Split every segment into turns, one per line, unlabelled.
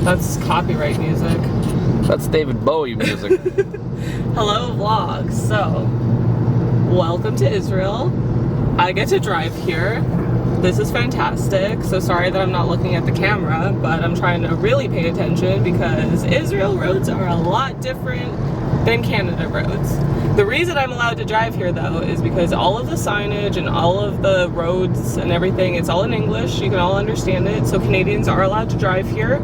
That's copyright music.
That's David Bowie music.
Hello vlog. So, welcome to Israel. I get to drive here. This is fantastic. So sorry that I'm not looking at the camera, but I'm trying to really pay attention because Israel roads are a lot different than Canada roads. The reason I'm allowed to drive here though is because all of the signage and all of the roads and everything, it's all in English. You can all understand it. So Canadians are allowed to drive here,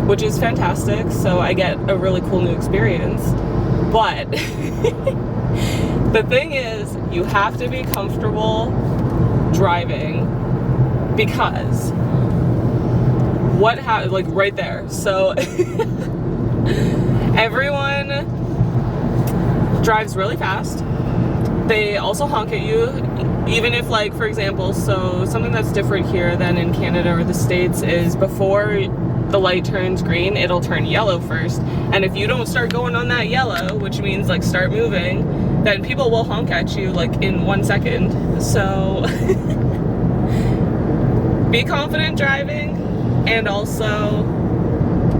which is fantastic. So I get a really cool new experience. But the thing is, you have to be comfortable driving because like right there. So everyone drives really fast. They also honk at you, even if, like, for example, so something that's different here than in Canada or the States is before the light turns green, it'll turn yellow first. And if you don't start going on that yellow, which means like start moving, then people will honk at you like in 1 second. So be confident driving and also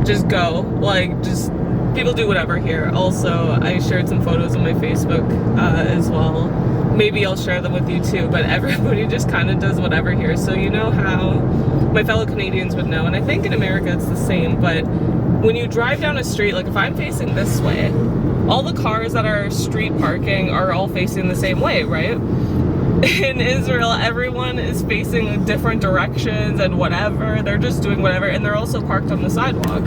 just go. Like, just people do whatever here. Also, I shared some photos on my Facebook as well. Maybe I'll share them with you too, but everybody just kind of does whatever here. So you know how my fellow Canadians would know, and I think in America it's the same, but when you drive down a street, like if I'm facing this way, all the cars that are street parking are all facing the same way, right? In Israel, everyone is facing different directions and whatever. They're just doing whatever, and they're also parked on the sidewalk,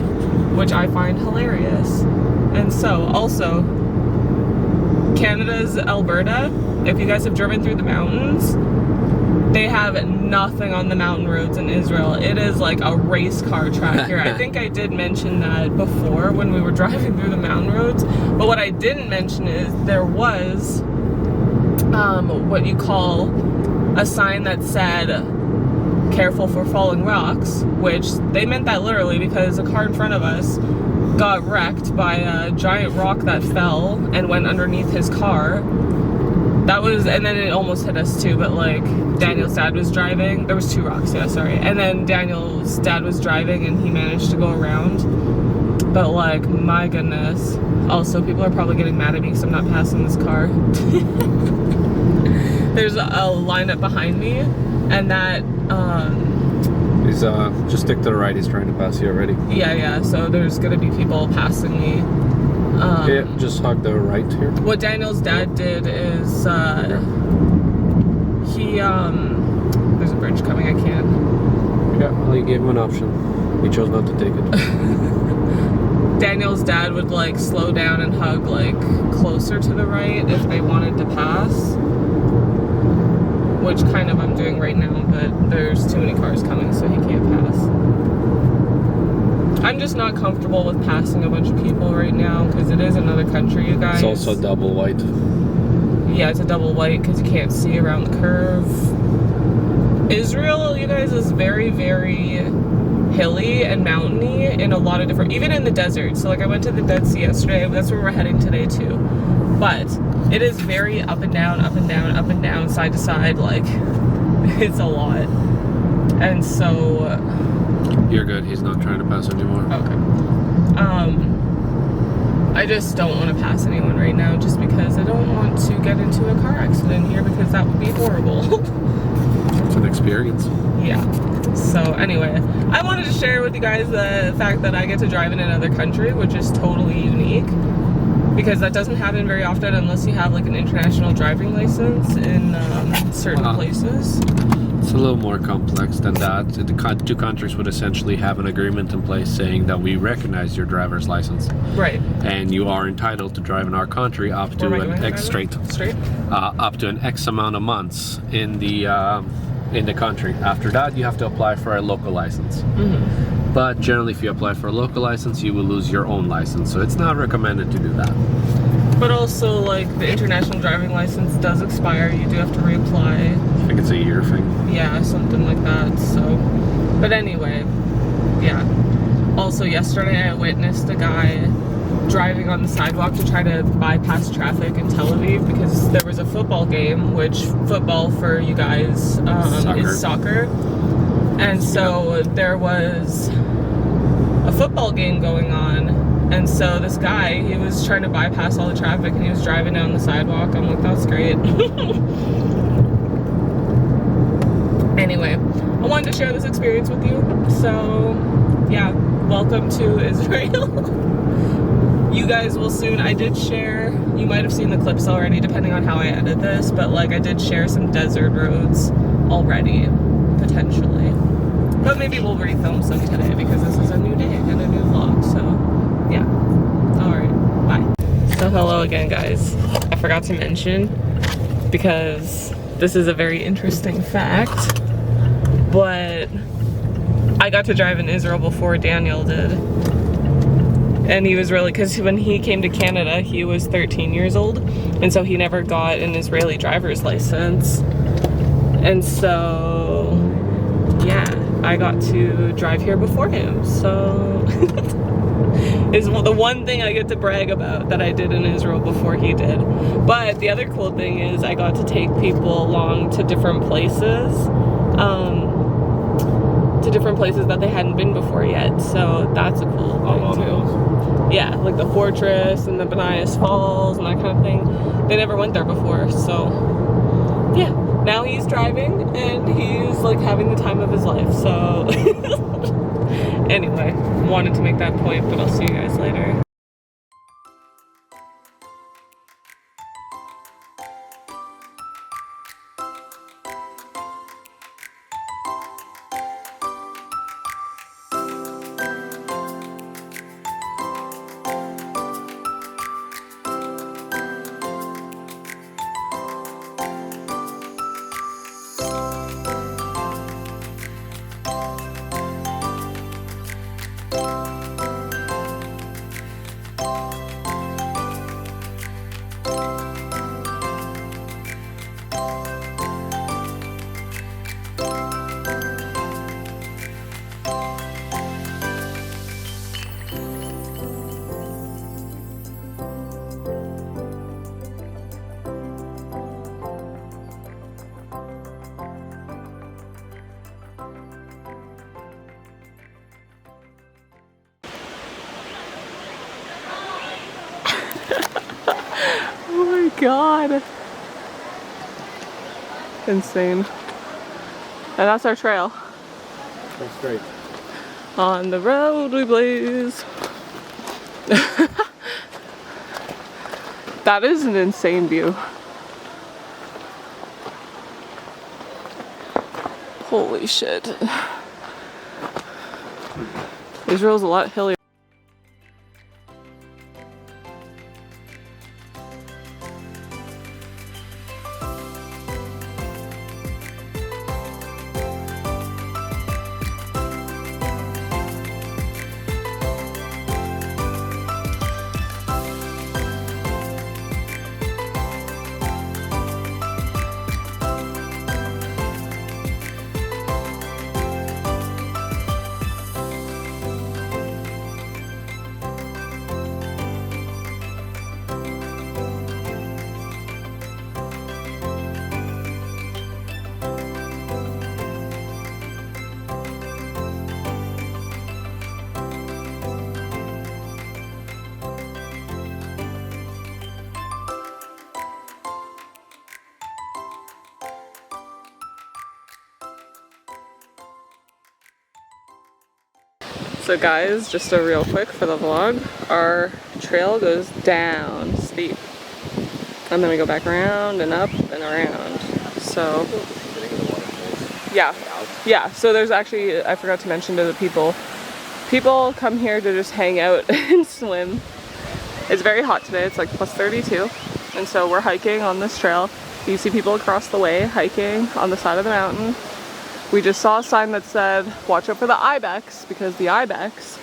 which I find hilarious. And so, also, Canada's Alberta, if you guys have driven through the mountains, they have nothing on the mountain roads in Israel. It is like a race car track here. I think I did mention that before when we were driving through the mountain roads, but what I didn't mention is there was what you call a sign that said careful for falling rocks, which they meant that literally because a car in front of us got wrecked by a giant rock that fell and went underneath his car. That was, and then it almost hit us too, but like Daniel's dad was driving. There was 2 rocks, yeah, sorry. And then Daniel's dad was driving and he managed to go around. But like, my goodness. Also, people are probably getting mad at me because I'm not passing this car. There's a lineup behind me, and that,
He's, just stick to the right, he's trying to pass you already.
Yeah, so there's gonna be people passing me.
Yeah, just hug the right here.
What Daniel's dad did is, he, there's a bridge coming, I can't.
Yeah, well, you gave him an option. He chose not to take it.
Daniel's dad would like slow down and hug like closer to the right if they wanted to pass, which kind of I'm doing right now, but there's too many cars coming so he can't pass. I'm just not comfortable with passing a bunch of people right now because it is another country, you guys.
It's also double white.
Yeah, it's a double white because you can't see around the curve. Israel, you guys, is very, very hilly and mountainy in a lot of different, even in the desert. So like I went to the Deadsea yesterday, that's where we're heading today too. But it is very up and down, up and down, up and down, side to side, like it's a lot. And so
you're good, he's not trying to pass anymore.
Okay. I just don't want to pass anyone right now just because I don't want to get into a car accident here because that would be horrible.
It's an experience.
Yeah. So anyway, I wanted to share with you guys the fact that I get to drive in another country, which is totally unique because that doesn't happen very often unless you have like an international driving license in certain places.
It's a little more complex than that. The 2 countries would essentially have an agreement in place saying that we recognize your driver's license.
Right.
And you are entitled to drive in our country up to an X up to an X amount of months in the country. After that, you have to apply for a local license. Mm-hmm. But generally, if you apply for a local license, you will lose your own license. So it's not recommended to do that.
But also, like, the international driving license does expire. You do have to reapply.
I think it's a year thing.
Yeah, something like that. So, but anyway, yeah. Also, yesterday I witnessed a guy driving on the sidewalk to try to bypass traffic in Tel Aviv because there was a football game, which football for you guys is soccer. And so there was a football football game going on. And so this guy, he was trying to bypass all the traffic and he was driving down the sidewalk. I'm like, that's great. Anyway, I wanted to share this experience with you. So yeah, welcome to Israel. You guys will soon, I did share, you might have seen the clips already depending on how I edit this, but like I did share some desert roads already, potentially. But maybe we'll refilm some today because this is a new day and a new vlog, so yeah. Alright, bye. So hello again, guys. I forgot to mention, because this is a very interesting fact, but I got to drive in Israel before Daniel did. And he was really, because when he came to Canada, he was 13 years old, and so he never got an Israeli driver's license. And so, yeah, I got to drive here before him, so is the one thing I get to brag about that I did in Israel before he did. But the other cool thing is I got to take people along to different places, that they hadn't been before yet, so that's a cool thing too. Yeah, like the fortress and the Benias Falls and that kind of thing. They never went there before, so yeah. Now he's driving and he's like having the time of his life, so anyway, wanted to make that point, but I'll see you guys later. Oh my god. Insane. And that's our trail.
That's great.
On the road we blaze. That is an insane view. Holy shit. Israel's a lot hillier. So guys, just a real quick for the vlog, our trail goes down steep and then we go back around and up and around. So yeah, so there's actually, I forgot to mention to the people come here to just hang out and swim. It's very hot today, it's like plus 32, and so we're hiking on this trail. You see people across the way hiking on the side of the mountain. We just saw a sign that said, watch out for the ibex, because the ibex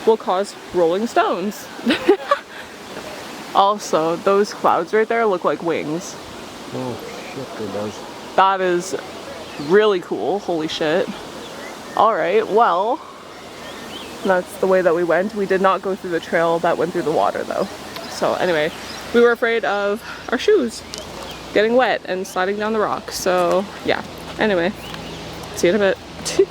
will cause rolling stones. Also, those clouds right there look like wings.
Oh shit, it does.
That is really cool, holy shit. Alright, well, that's the way that we went. We did not go through the trail that went through the water though. So anyway, we were afraid of our shoes getting wet and sliding down the rock. So yeah, anyway. See you in a bit.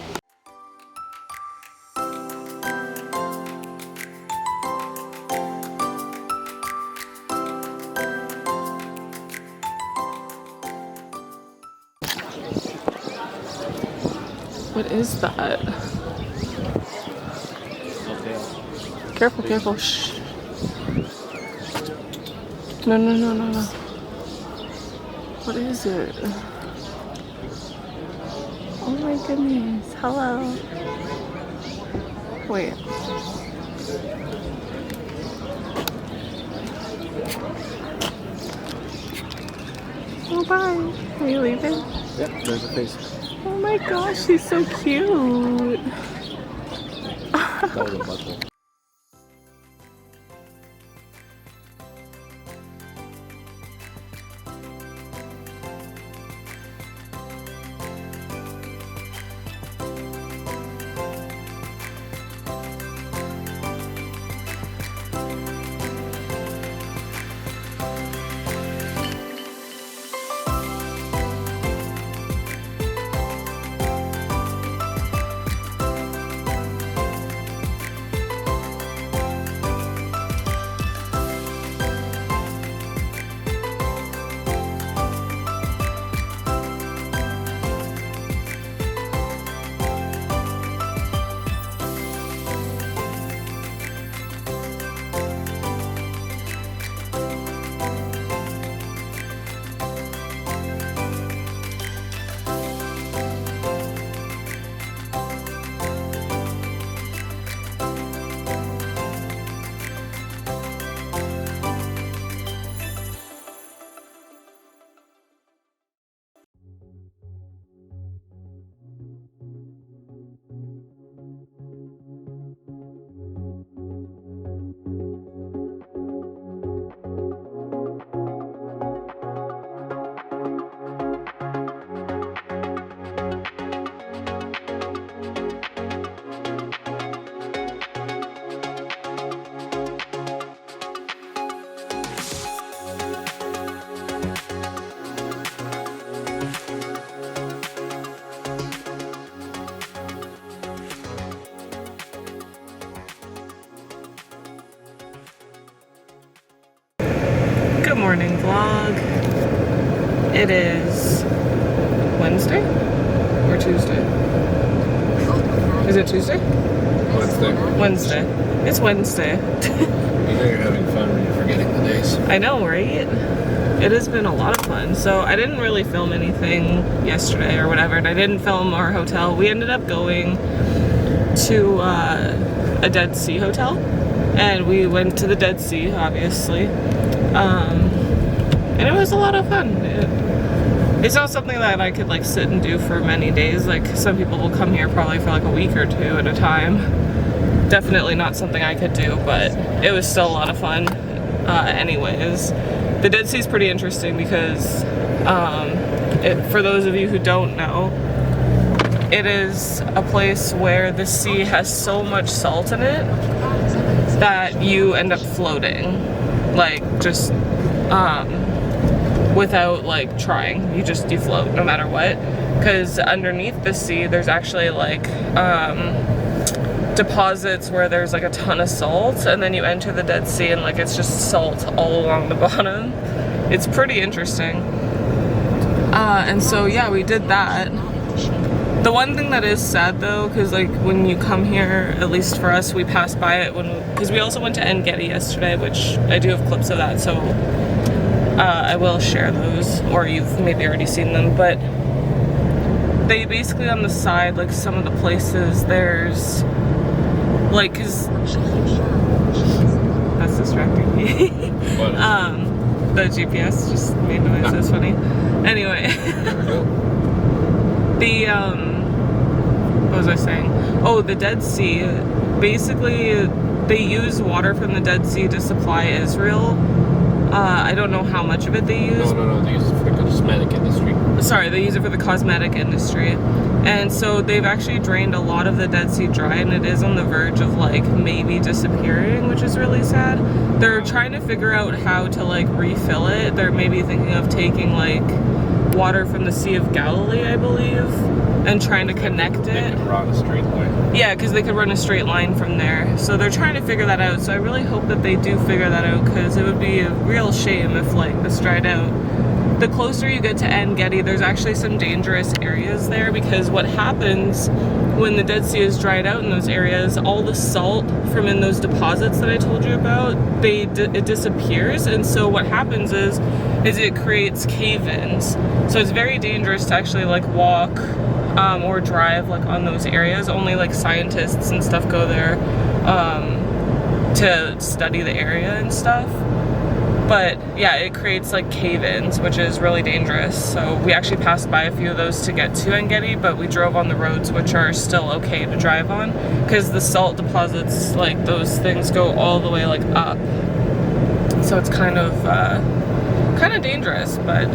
What is that? Careful, careful. Shh. No, no, no, no, no. What is it? Oh my goodness. Hello. Wait. Oh, bye. Are you leaving?
Yep, there's a face.
Oh my gosh, she's so cute.
That was a butthole.
Morning vlog. It is Wednesday or Tuesday? Is it Tuesday?
Wednesday.
Wednesday. It's Wednesday.
You know you're having fun when you're forgetting the days.
I know, right? It has been a lot of fun. So I didn't really film anything yesterday or whatever, and I didn't film our hotel. We ended up going to a deadsea hotel, and we went to the deadsea, obviously. And it was a lot of fun. It's not something that I could like sit and do for many days. Like some people will come here probably for like a week or two at a time. Definitely not something I could do, but it was still a lot of fun. Anyways, the Dead Sea is pretty interesting because for those of you who don't know, it is a place where the sea has so much salt in it that you end up floating, like just without like trying. You float no matter what, because underneath the sea there's actually like deposits where there's like a ton of salt, and then you enter the Dead Sea and like it's just salt all along the bottom. It's pretty interesting. And so yeah, we did that. The one thing that is sad though, because like when you come here, at least for us, we passed by it because we also went to Ein Gedi yesterday, which I do have clips of that, so I will share those, or you've maybe already seen them. But they basically on the side, like some of the places, there's like, cause that's distracting me. The GPS just made noise. That's funny. Anyway, the what was I saying? Oh, the Dead Sea. Basically, they use water from the Dead Sea to supply Israel. I don't know how much of it they use.
No, they use it for the cosmetic industry.
Sorry, they use it for the cosmetic industry. And so they've actually drained a lot of the Dead Sea dry, and it is on the verge of like maybe disappearing, which is really sad. They're trying to figure out how to like refill it. They're maybe thinking of taking like water from the Sea of Galilee, I believe, and trying to connect it.
They could run a straight line.
Yeah, because they could run a straight line from there. So they're trying to figure that out. So I really hope that they do figure that out, because it would be a real shame if like this dried out. the closer you get to Ein Gedi, there's actually some dangerous areas there, because what happens when the Dead Sea is dried out in those areas, all the salt from in those deposits that I told you about, it disappears. And so what happens is it creates cave-ins. So it's very dangerous to actually like walk or drive like on those areas. Only like scientists and stuff go there to study the area and stuff. But yeah, it creates like cave-ins, which is really dangerous. So we actually passed by a few of those to get to Ein Gedi, but we drove on the roads, which are still okay to drive on, because the salt deposits, like those things go all the way like up. So it's kind of dangerous. But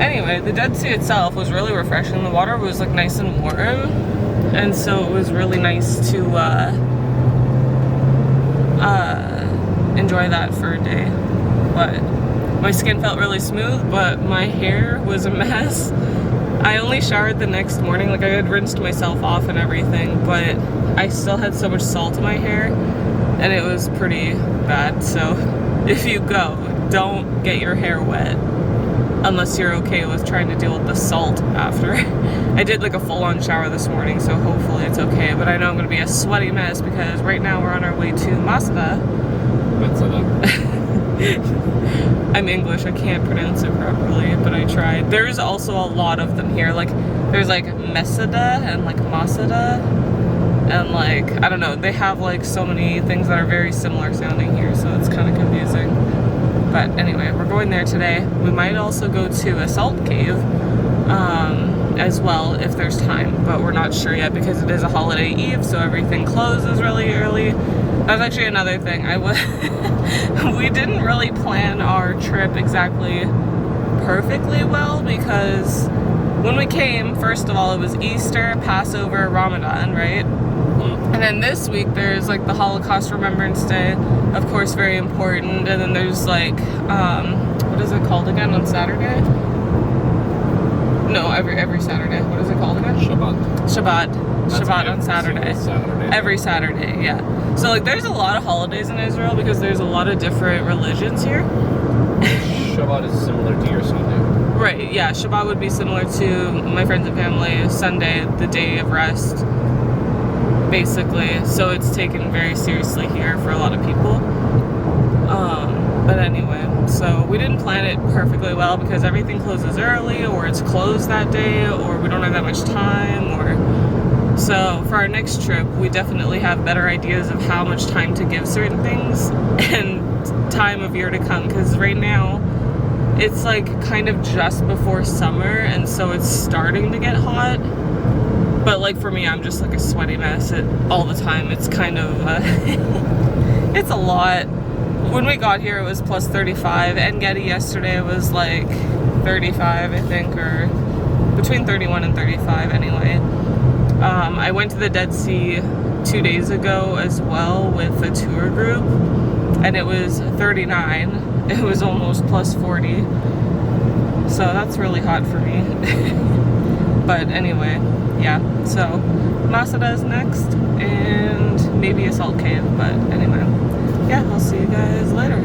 anyway, the Dead Sea itself was really refreshing. The water was like nice and warm, and so it was really nice to enjoy that for a day. But my skin felt really smooth, but my hair was a mess. I only showered the next morning, like I had rinsed myself off and everything, but I still had so much salt in my hair, and it was pretty bad. So if you go, don't get your hair wet unless you're okay with trying to deal with the salt after. I did like a full-on shower this morning, so hopefully it's okay, but I know I'm gonna be a sweaty mess because right now we're on our way to Masada. I'm English, I can't pronounce it properly, but I tried. There's also a lot of them here. Like, there's like Mesada and like Masada, and like, I don't know, they have like so many things that are very similar sounding here, so it's kind of confusing. But anyway, we're going there today. We might also go to a salt cave as well if there's time, but we're not sure yet because it is a holiday eve, so everything closes really early. That was actually another thing. We didn't really plan our trip exactly perfectly well, because when we came, first of all, it was Easter, Passover, Ramadan, right? And then this week there's like the Holocaust Remembrance Day, of course, very important. And then there's like, what is it called again on Saturday? No, every Saturday. What is it called again? Shabbat on Saturday. Every Saturday, yeah. So like there's a lot of holidays in Israel because there's a lot of different religions here.
Shabbat is similar to your Sunday.
Right, yeah. Shabbat would be similar to my friends and family. Sunday, the day of rest, basically. So it's taken very seriously here for a lot of people. But anyway, so we didn't plan it perfectly well because everything closes early, or it's closed that day, or we don't have that much time, or... So for our next trip, we definitely have better ideas of how much time to give certain things and time of year to come, because right now it's like kind of just before summer, and so it's starting to get hot. But like for me, I'm just like a sweaty mess all the time. It's kind of it's a lot. When we got here, it was plus 35. Ein Gedi yesterday was like 35, I think, or between 31 and 35 anyway. I went to the Dead Sea 2 days ago as well with a tour group, and it was 39. It was almost plus 40. So that's really hot for me. But anyway, yeah. So Masada is next, and maybe a salt cave, but anyway. Yeah, I'll see you guys later.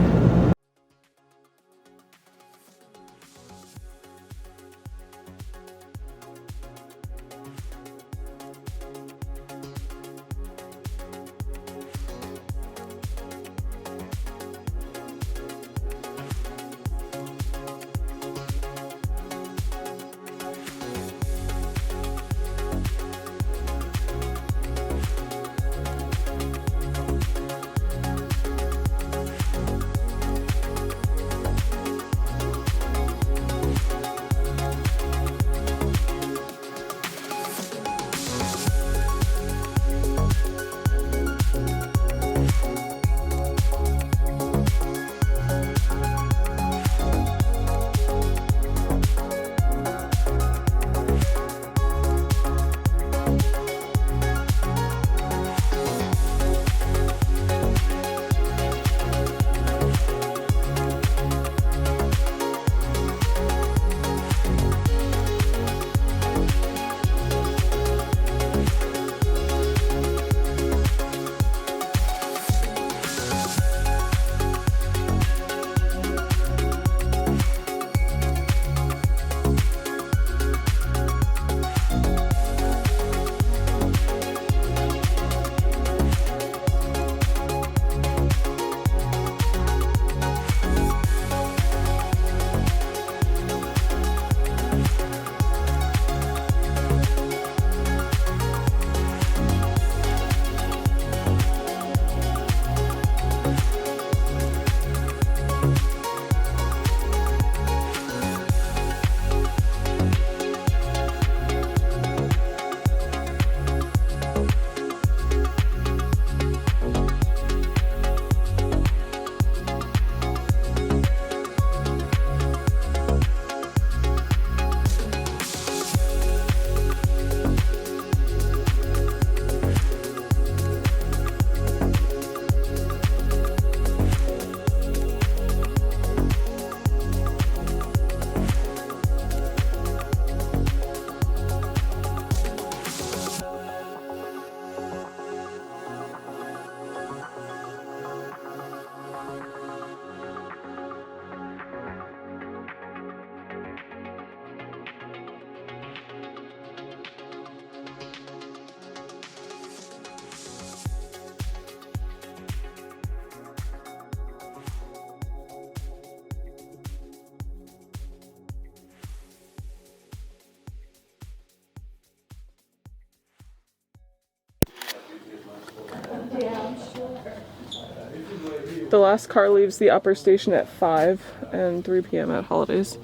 The last car leaves the upper station at 5 and 3 p.m. at holidays.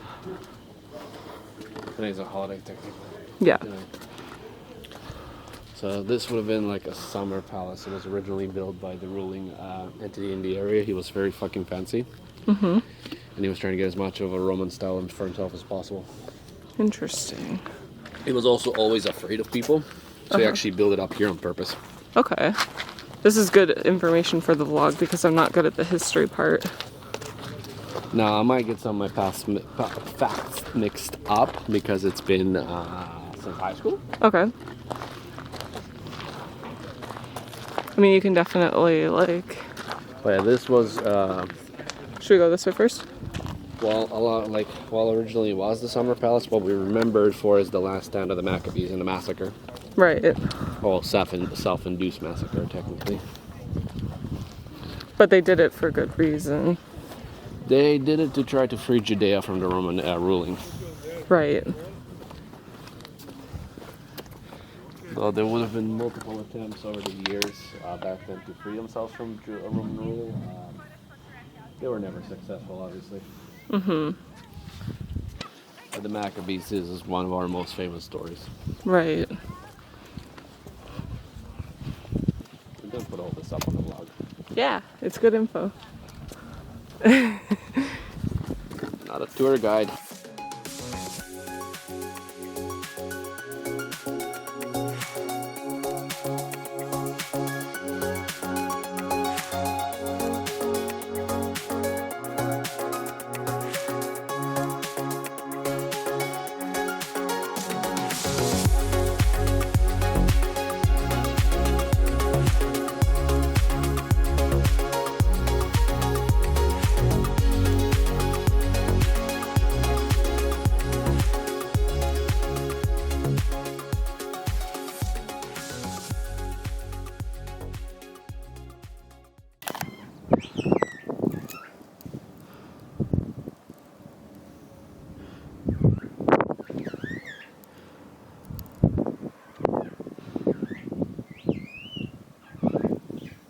Today's a holiday, technically.
Yeah.
So this would have been like a summer palace. It was originally built by the ruling entity in the area. He was very fucking fancy. Mm-hmm. And he was trying to get as much of a Roman style for himself as possible.
Interesting.
He was also always afraid of people. So he actually built it up here on purpose.
Okay. This is good information for the vlog because I'm not good at the history part.
Now I might get some of my past facts mixed up because it's been since high school.
Okay. I mean, you can definitely like...
But yeah, this was...
Should we go this way first?
Well, a lot like while originally it was the summer palace, what we remembered for is the last stand of the Maccabees and the massacre.
Right.
Well, self-induced massacre, technically.
But they did it for good reason.
They did it to try to free Judea from the Roman ruling.
Right.
Well, there would have been multiple attempts over the years back then to free themselves from Roman rule. They were never successful, obviously. Mm-hmm. But the Maccabees is one of our most famous stories.
Right.
We're gonna put all this up on the vlog.
Yeah, it's good info.
Not a tour guide.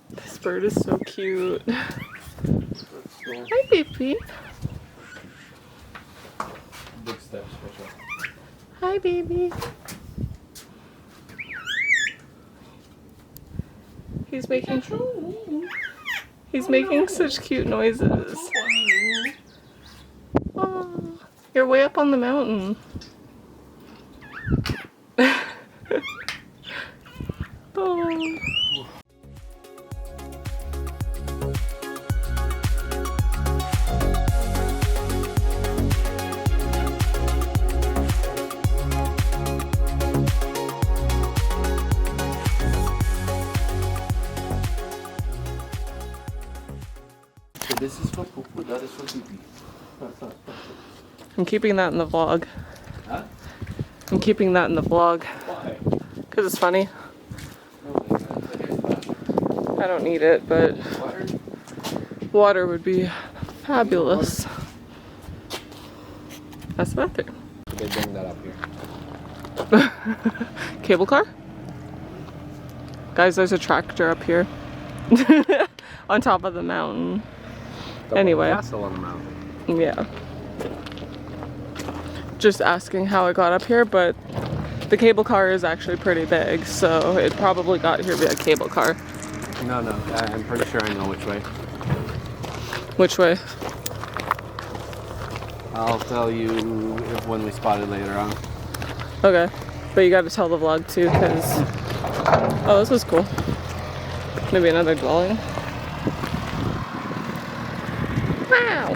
This bird is so cute. Hi, baby.
Big steps, Fisher.
Hi, baby. He's making such cute noises. Oh, you're way up on the mountain. Oh.
So this is for Pupu, that is for Pipi.
I'm keeping that in the vlog.
Huh?
I'm keeping that in the vlog.
Why?
Because it's funny. I don't need it, but water would be fabulous. That's the bathroom.
They bring that up here.
Cable car? Guys, there's a tractor up here. On top of the mountain. Anyway.
Castle on the mountain.
Yeah. Just asking how it got up here, but the cable car is actually pretty big, so it probably got here via cable car.
No, I'm pretty sure I know which way.
Which way?
I'll tell you when we spot it later on.
Okay. But you gotta tell the vlog too, because... Oh, this is cool. Maybe another dwelling. Wow!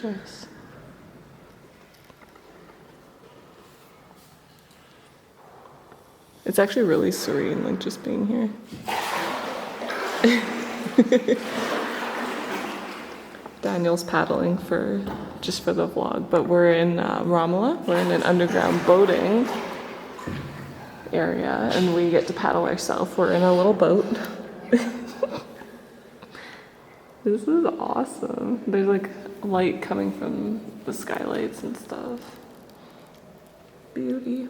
gorgeous. It's actually really serene, like just being here. Daniel's paddling just for the vlog, but we're in Ramla. We're in an underground boating area, and we get to paddle ourselves. We're in a little boat. This is awesome. There's like light coming from the skylights and stuff. Beauty.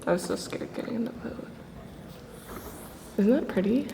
I was so scared getting in the boat. Isn't that pretty?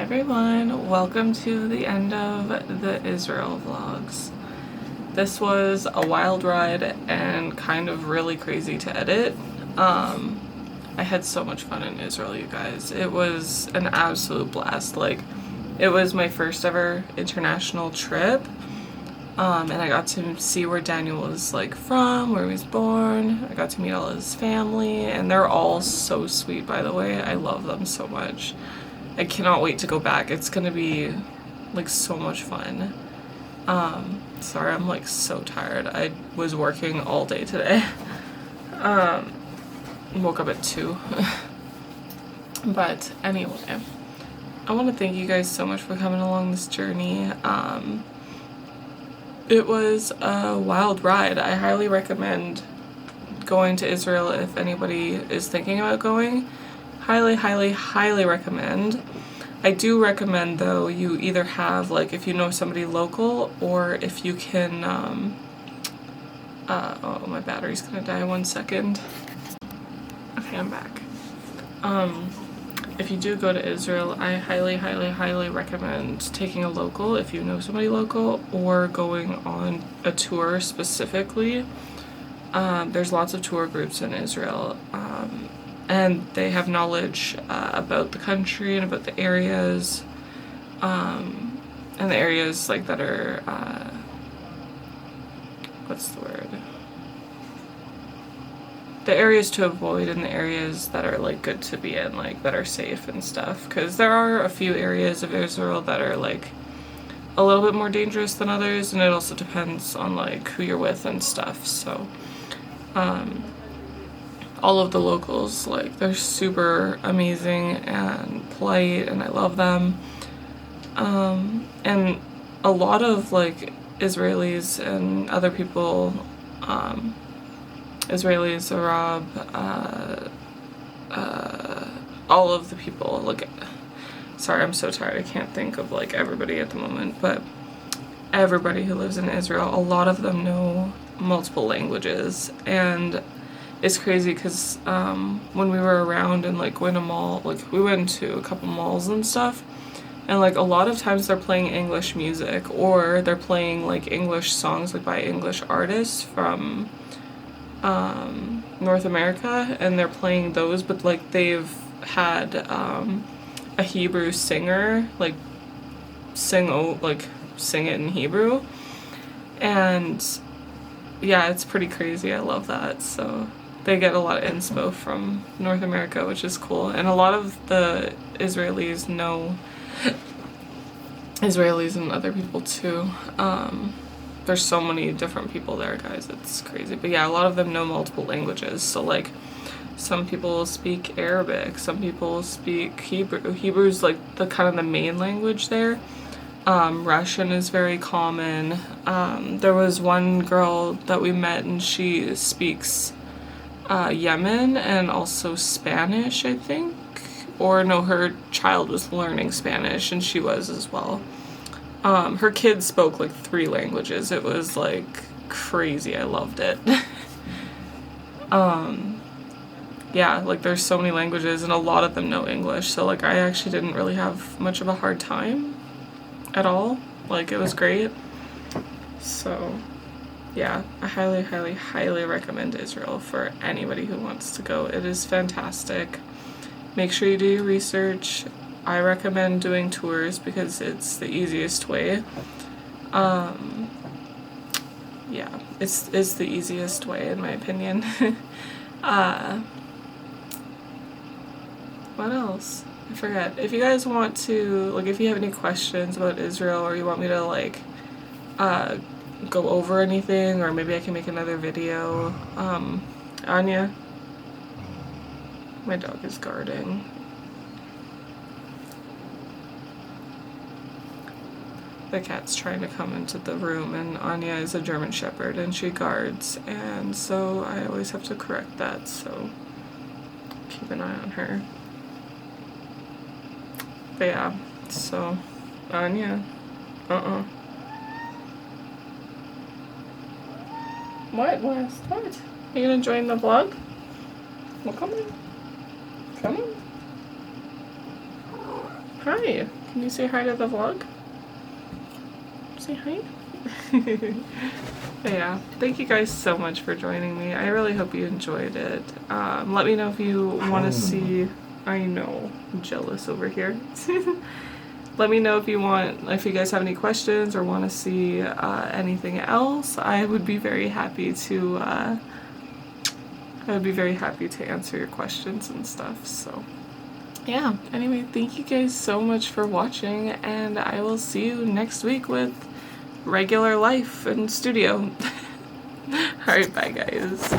everyone, welcome to the end of the Israel vlogs. This was a wild ride and kind of really crazy to edit. I had so much fun in Israel, you guys. It was an absolute blast. Like, it was my first ever international trip. And I got to see where Daniel was like from, where he was born. I got to meet all his family, and they're all so sweet, by the way. I love them so much. I cannot wait to go back. It's gonna be like so much fun. Sorry, I'm like so tired. I was working all day today. Woke up at 2. But anyway, I want to thank you guys so much for coming along this journey. It was a wild ride. I highly recommend going to Israel if anybody is thinking about going. Highly, highly, highly recommend. I do recommend, though, you either have, like, if you know somebody local, or if you can, oh, my battery's gonna die, 1 second. Okay, I'm back. If you do go to Israel, I highly, highly, highly recommend taking a local if you know somebody local, or going on a tour specifically. There's lots of tour groups in Israel, and they have knowledge about the country and about the areas, and the areas like that are, what's the word? The areas to avoid and the areas that are like good to be in, like that are safe and stuff, because there are a few areas of Israel that are like a little bit more dangerous than others, and it also depends on like who you're with and stuff. So all of the locals, like, they're super amazing and polite, and I love them. And a lot of like Israelis and other people, Israelis, Arab, all of the people, like, sorry, I'm so tired, I can't think of like everybody at the moment, but everybody who lives in Israel, a lot of them know multiple languages. And it's crazy because when we were around and like going to mall, like we went to a couple malls and stuff, and like a lot of times they're playing English music, or they're playing like English songs like by English artists from North America, and they're playing those, but like they've had a Hebrew singer like sing it in Hebrew, and yeah, it's pretty crazy. I love that. So they get a lot of inspo from North America, which is cool, and a lot of the Israelis know Israelis and other people too. There's so many different people there, guys, it's crazy. But yeah, a lot of them know multiple languages. So like, some people speak Arabic, some people speak Hebrew. Hebrew's like the kind of the main language there. Russian is very common. There was one girl that we met, and she speaks Yemen and also Spanish, I think. Or no, her child was learning Spanish, and she was as well. Her kids spoke like 3 languages. It was like crazy. I loved it. Yeah, like there's so many languages, and a lot of them know English. So like I actually didn't really have much of a hard time at all. Like, it was great. So yeah, I highly, highly, highly recommend Israel for anybody who wants to go. It is fantastic. Make sure you do your research. I recommend doing tours because it's the easiest way. Yeah, it's the easiest way in my opinion. What else? I forget. If you guys want to, like, if you have any questions about Israel, or you want me to like go over anything, or maybe I can make another video. Anya, my dog is guarding. The cat's trying to come into the room, and Anya is a German Shepherd and she guards, and so I always have to correct that, so keep an eye on her. But yeah, so Anya, What, West? What? Are you gonna join the vlog? Well, come on. Come on. Hi. Can you say hi to the vlog? Say hi. But yeah, thank you guys so much for joining me. I really hope you enjoyed it. Let me know if you want to see. I know, I'm jealous over here. Let me know if you guys have any questions or want to see anything else. I would be very happy to. Answer your questions and stuff. So yeah. Anyway, thank you guys so much for watching, and I will see you next week with regular life and studio. Alright, bye guys.